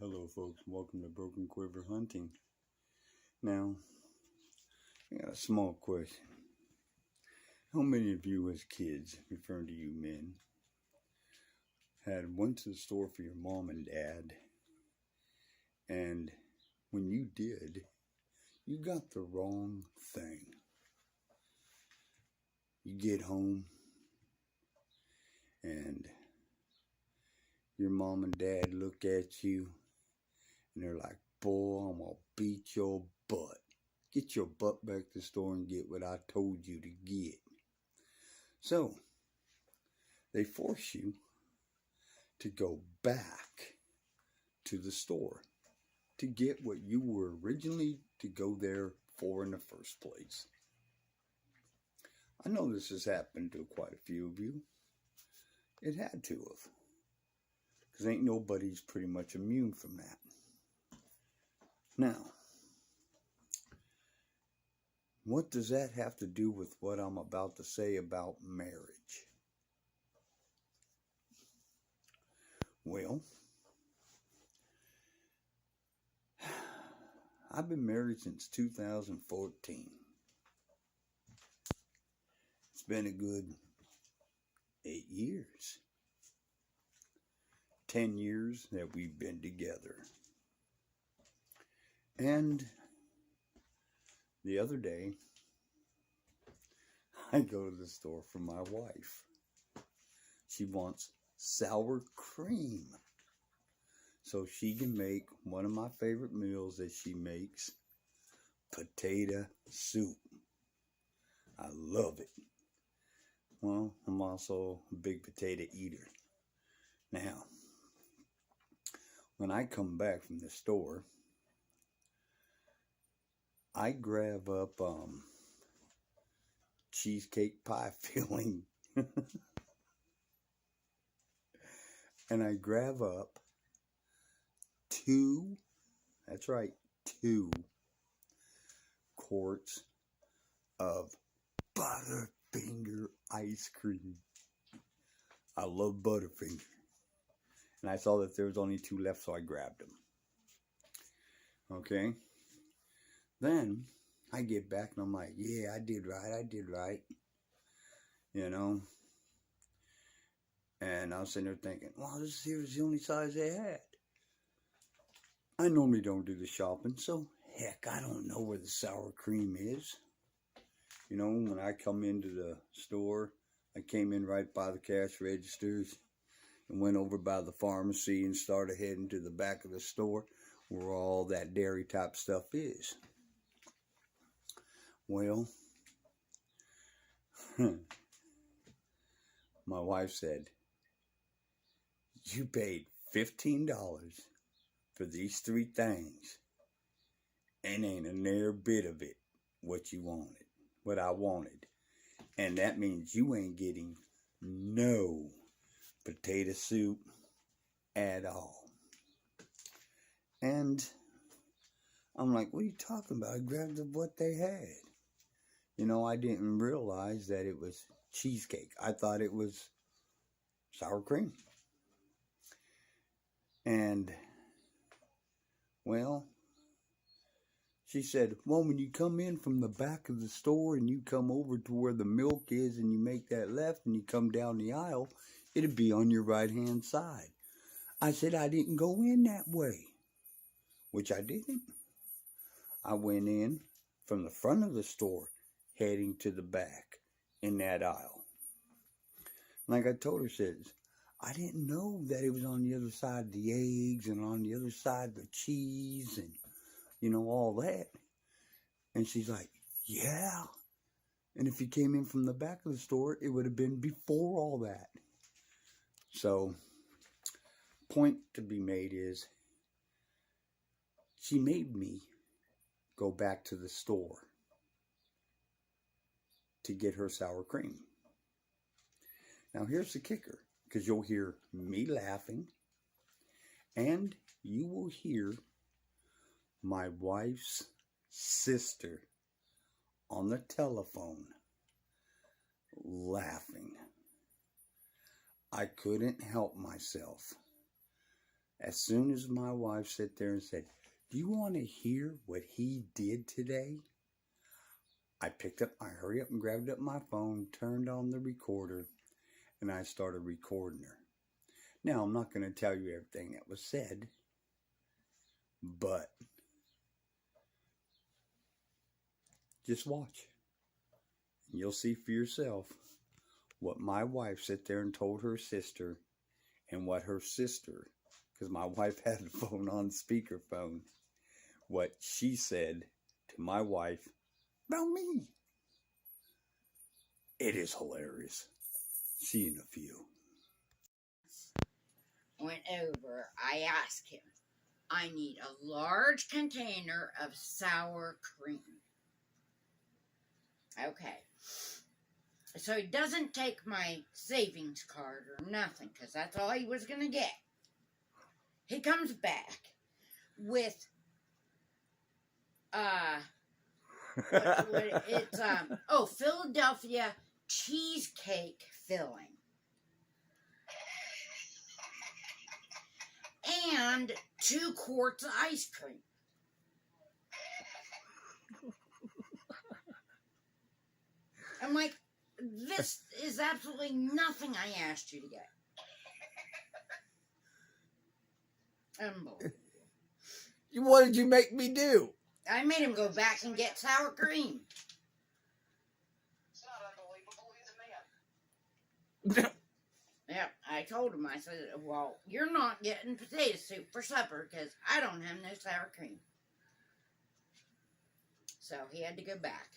Hello, folks. Welcome to Broken Quiver Hunting. Now, I got a small question. How many of you, as kids, referring to you men, went to the store for your mom and dad, and when you did, you got the wrong thing? You get home, and your mom and dad look at you, and they're like, "Boy, I'm gonna beat your butt. Get your butt back to the store and get what I told you to get." So, they force you to go back to the store to get what you were originally to go there for in the first place. I know this has happened to quite a few of you. It had to have. Because ain't nobody's pretty much immune from that. Now, what does that have to do with what I'm about to say about marriage? Well, I've been married since 2014. It's been a good 8 years. 10 years that we've been together. And the other day, I go to the store for my wife. She wants sour cream so she can make one of my favorite meals that she makes, potato soup. I love it. Well, I'm also a big potato eater. Now, when I come back from the store, I grab up cheesecake pie filling and I grab up two quarts of Butterfinger ice cream. I love Butterfinger. And I saw that there was only 2 left, so I grabbed them. Okay. Then I get back and I'm like, yeah, I did right. You know. And I was sitting there thinking, well, this here was the only size they had. I normally don't do the shopping, so heck, I don't know where the sour cream is. You know, when I come into the store, I came in right by the cash registers and went over by the pharmacy and started heading to the back of the store where all that dairy type stuff is. Well, my wife said, you paid $15 for these 3 things and ain't a near bit of it what I wanted. And that means you ain't getting no potato soup at all. And I'm like, what are you talking about? I grabbed what they had. You know, I didn't realize that it was cheesecake. I thought it was sour cream. And, well, she said, well, when you come in from the back of the store and you come over to where the milk is and you make that left and you come down the aisle, it'll be on your right-hand side. I said, I didn't go in that way, which I didn't. I went in from the front of the store, heading to the back in that aisle. Like I told her, says, I didn't know that it was on the other side of the eggs and on the other side the cheese and, you know, all that. And she's like, yeah. And if you came in from the back of the store, it would have been before all that. So, point to be made is, she made me go back to the store to get her sour cream. Now here's the kicker, because you'll hear me laughing and you will hear my wife's sister on the telephone laughing. I couldn't help myself. As soon as my wife sat there and said, "Do you want to hear what he did today?" I hurried up and grabbed up my phone, turned on the recorder, and I started recording her. Now, I'm not going to tell you everything that was said, but just watch. And you'll see for yourself what my wife sat there and told her sister, and what her sister, because my wife had the phone on speakerphone, what she said to my wife about me. It is hilarious. See you in a few. Went over, I asked him, I need a large container of sour cream. Okay. So he doesn't take my savings card or nothing, because that's all he was going to get. He comes back with, Philadelphia cheesecake filling. And 2 quarts of ice cream. I'm like, this is absolutely nothing I asked you to get. Unbelievable. What did you make me do? I made him go back and get sour cream. It's not unbelievable, he's a man. Yep, I told him, I said, well, you're not getting potato soup for supper because I don't have no sour cream. So he had to go back.